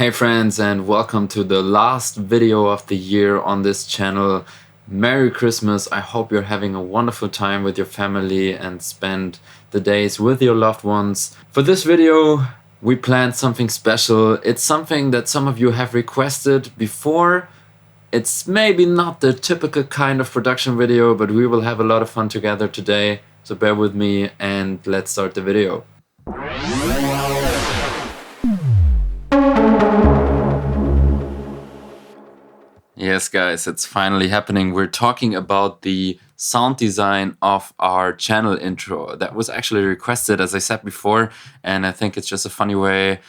Hey friends, and welcome to the last video of the year on this channel. Merry Christmas. I hope you're having a wonderful time with your family and spend the days with your loved ones. For this video, we planned something special. It's something that some of you have requested before. It's maybe not the typical kind of production video, but we will have a lot of fun together today. So bear with me and let's start the video. Yes, guys, it's finally happening. We're talking about the sound design of our channel intro. That was actually requested, as I said before, and I think it's just a funny way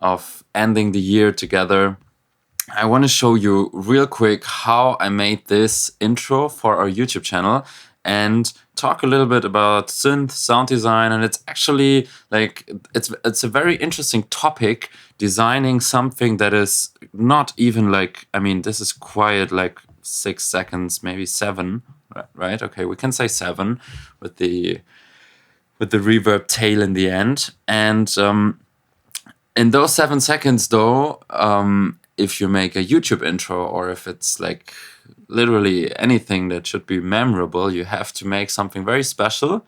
of ending the year together. I want to show you real quick how I made this intro for our YouTube channel and talk a little bit about synth, sound design, and it's actually like it's a very interesting topic, designing something that is not even like, I mean, this is quiet like 6 seconds, maybe 7, right? Okay, we can say 7 with the reverb tail in the end. And in those 7 seconds though, if you make a YouTube intro or if it's like literally anything that should be memorable, you have to make something very special,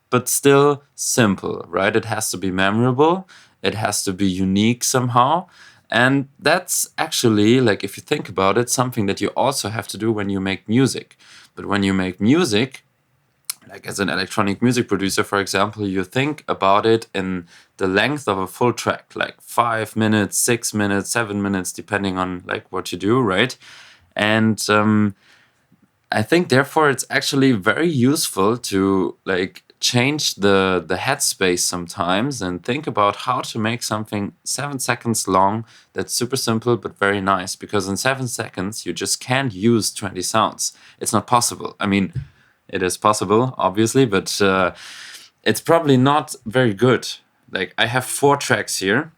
but still simple, right? It has to be memorable. It has to be unique somehow. And that's actually, like, if you think about it, something that you also have to do when you make music. But when you make music, like as an electronic music producer, for example, you think about it in the length of a full track, like 5 minutes, 6 minutes, 7 minutes, depending on like what you do, right? And I think therefore it's actually very useful to like change the headspace sometimes and think about how to make something 7 seconds long that's super simple but very nice, because in 7 seconds you just can't use 20 sounds. It's not possible. I mean, it is possible, obviously, but it's probably not very good. Like, I have 4 tracks here,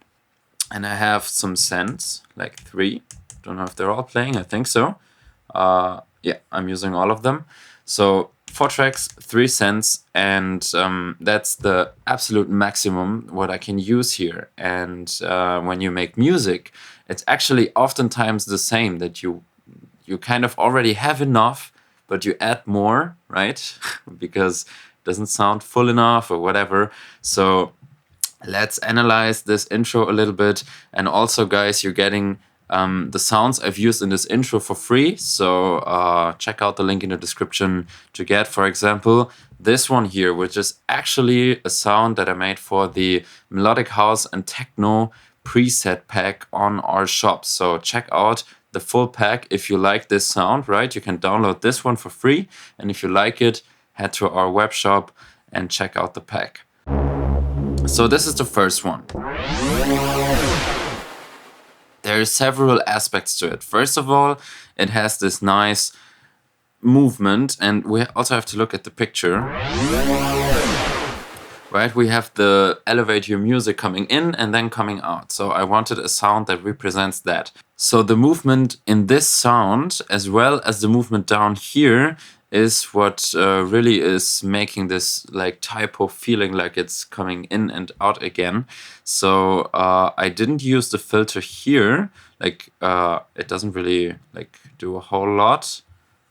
and I have some synths, like 3. Don't know if they're all playing, I think so. Yeah, I'm using all of them. So 4 tracks, 3 synths, and that's the absolute maximum what I can use here. And when you make music, it's actually oftentimes the same, that you kind of already have enough, but you add more, right? Because it doesn't sound full enough or whatever. So let's analyze this intro a little bit. And also, guys, you're getting the sounds I've used in this intro for free. So check out the link in the description to get, for example, this one here, which is actually a sound that I made for the melodic house and techno preset pack on our shop. So check out the full pack if you like this sound, right? You can download this one for free, and if you like it, head to our web shop and check out the pack. So this is the first one. There are several aspects to it. First of all, it has this nice movement, and we also have to look at the picture. Right, we have the elevator music coming in and then coming out. So I wanted a sound that represents that. So the movement in this sound, as well as the movement down here, is what really is making this like typo feeling like it's coming in and out again. So I didn't use the filter here. Like it doesn't really like do a whole lot,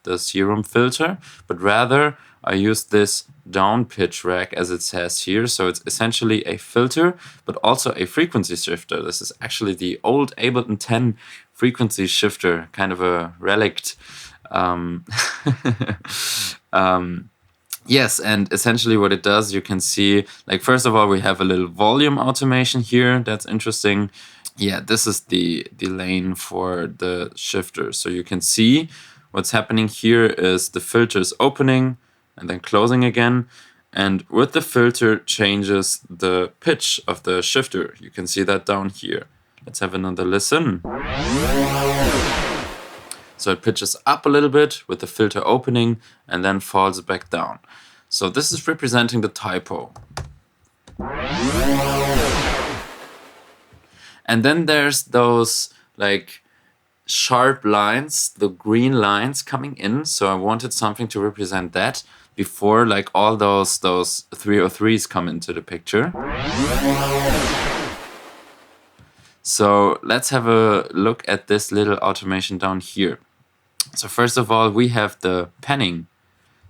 the serum filter, but rather I used this down pitch rack, as it says here. So it's essentially a filter, but also a frequency shifter. This is actually the old Ableton 10 frequency shifter, kind of a relic. Yes, and essentially what it does, you can see, like, first of all, we have a little volume automation here. That's interesting. Yeah, this is the lane for the shifter. So you can see what's happening here is the filter is opening and then closing again. And with the filter changes the pitch of the shifter. You can see that down here. Let's have another listen. So it pitches up a little bit with the filter opening and then falls back down. So this is representing the typo. And then there's those like sharp lines, the green lines coming in. So I wanted something to represent that before like all those 303s come into the picture. So let's have a look at this little automation down here. So first of all, we have the panning.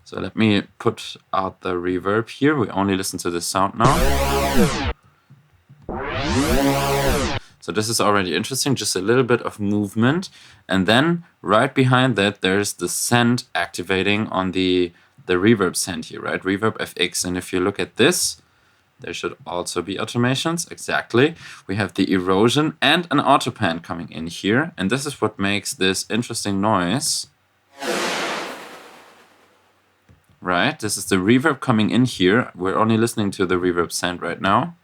So let me put out the reverb here. We only listen to the sound now. So this is already interesting, just a little bit of movement. And then right behind that, there's the send activating on the reverb send here, right? Reverb FX. And if you look at this, there should also be automations. Exactly. We have the erosion and an auto pan coming in here. And this is what makes this interesting noise. Right, this is the reverb coming in here. We're only listening to the reverb send right now.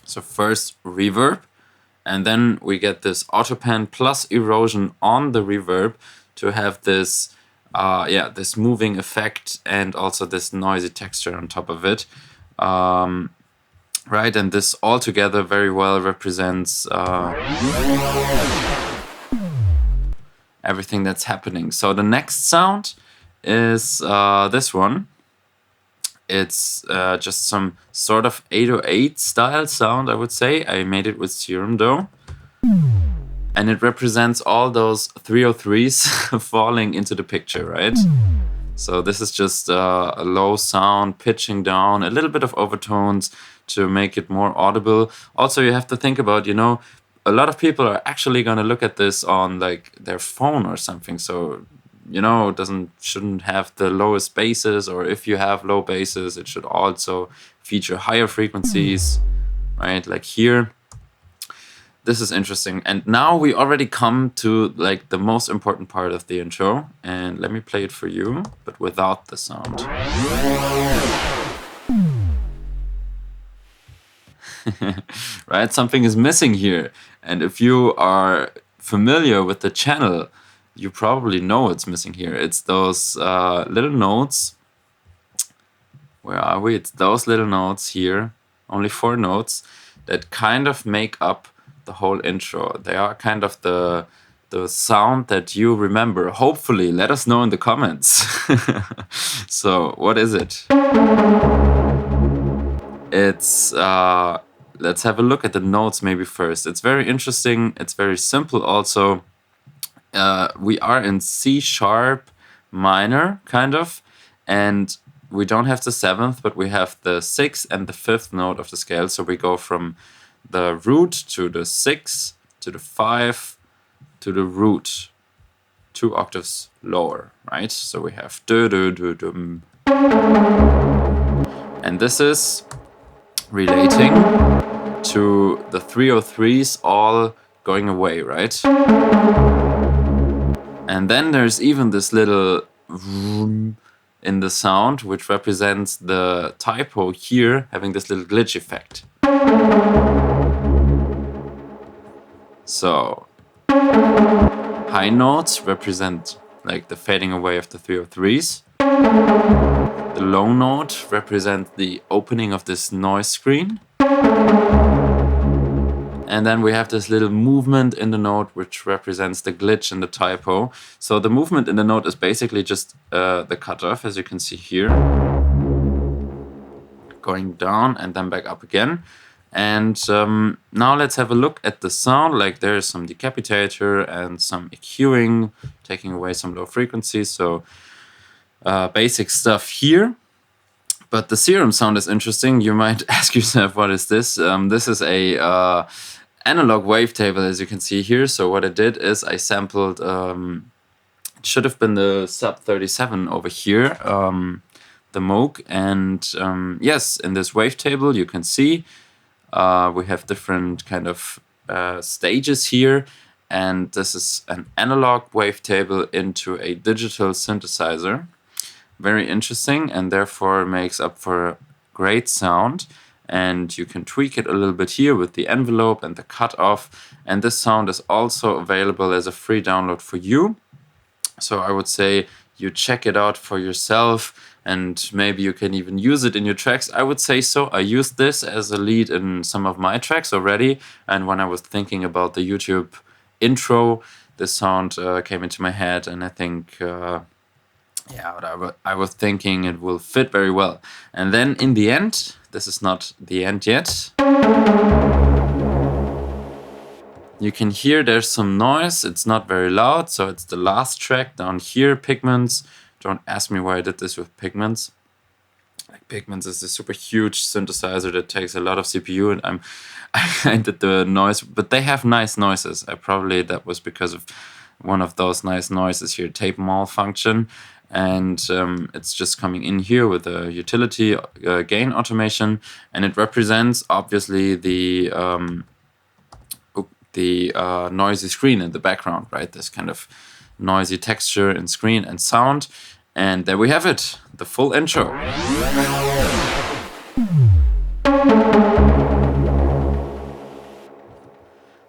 So first reverb, and then we get this auto pan plus erosion on the reverb to have this, this moving effect and also this noisy texture on top of it. Right, and this all together very well represents everything that's happening. So the next sound is this one. It's just some sort of 808 style sound, I would say. I made it with Serum though. And it represents all those 303s falling into the picture, right? So this is just a low sound pitching down, a little bit of overtones to make it more audible. Also, you have to think about, you know, a lot of people are actually going to look at this on like their phone or something. So, you know, it shouldn't have the lowest basses, or if you have low basses, it should also feature higher frequencies, right? Like here. This is interesting. And now we already come to like the most important part of the intro. And let me play it for you, but without the sound. Right? Something is missing here. And if you are familiar with the channel, you probably know what's missing here. It's those little notes. Where are we? It's those little notes here. Only 4 notes that kind of make up the whole intro. They are kind of the sound that you remember. Hopefully, let us know in the comments. So, what is it? It's let's have a look at the notes maybe first. It's very interesting. It's very simple also. We are in C sharp minor, kind of, and we don't have the 7th, but we have the 6th and the 5th note of the scale. So we go from the root to the 6 to the 5 to the root, 2 octaves lower, right? So we have do do do dum, and this is relating to the 303s all going away, right? And then there's even this little vroom in the sound, which represents the typo here having this little glitch effect. So high notes represent like the fading away of the 303s. The low note represents the opening of this noise screen. And then we have this little movement in the note, which represents the glitch in the typo. So the movement in the note is basically just the cutoff, as you can see here. Going down and then back up again. And now let's have a look at the sound. Like there's some decapitator and some EQing, taking away some low frequencies. So basic stuff here. But the Serum sound is interesting. You might ask yourself, what is this? This is a analog wavetable, as you can see here. So what I did is I sampled, it should have been the sub 37 over here, the Moog. And yes, in this wavetable, you can see we have different kind of stages here. And this is an analog wavetable into a digital synthesizer. Very interesting, and therefore makes up for great sound. And you can tweak it a little bit here with the envelope and the cutoff. And this sound is also available as a free download for you. So I would say you check it out for yourself, and maybe you can even use it in your tracks. I would say so. I used this as a lead in some of my tracks already. And when I was thinking about the YouTube intro, this sound came into my head, and I think Yeah, but I was thinking it will fit very well. And then in the end, this is not the end yet. You can hear there's some noise. It's not very loud, so it's the last track down here, Pigments. Don't ask me why I did this with Pigments. Like Pigments is a super huge synthesizer that takes a lot of CPU, and I did the noise, but they have nice noises. Probably that was because of one of those nice noises here, tape malfunction, and it's just coming in here with a utility gain automation, and it represents obviously the noisy screen in the background, right? This kind of noisy texture in screen and sound. And there we have it, the full intro.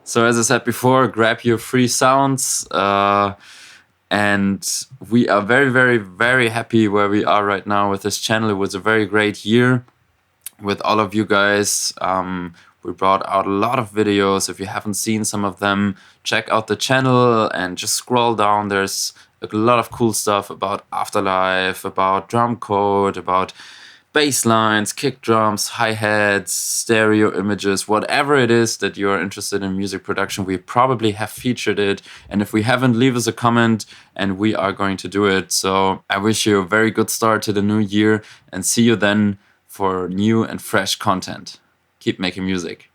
So as I said before, grab your free sounds. And we are very, very, very happy where we are right now with this channel. It was a very great year with all of you guys. We brought out a lot of videos. If you haven't seen some of them, check out the channel and just scroll down. There's a lot of cool stuff about Afterlife, about drum code, about bass lines, kick drums, hi-hats, stereo images, whatever it is that you're interested in music production, we probably have featured it. And if we haven't, leave us a comment and we are going to do it. So I wish you a very good start to the new year and see you then for new and fresh content. Keep making music.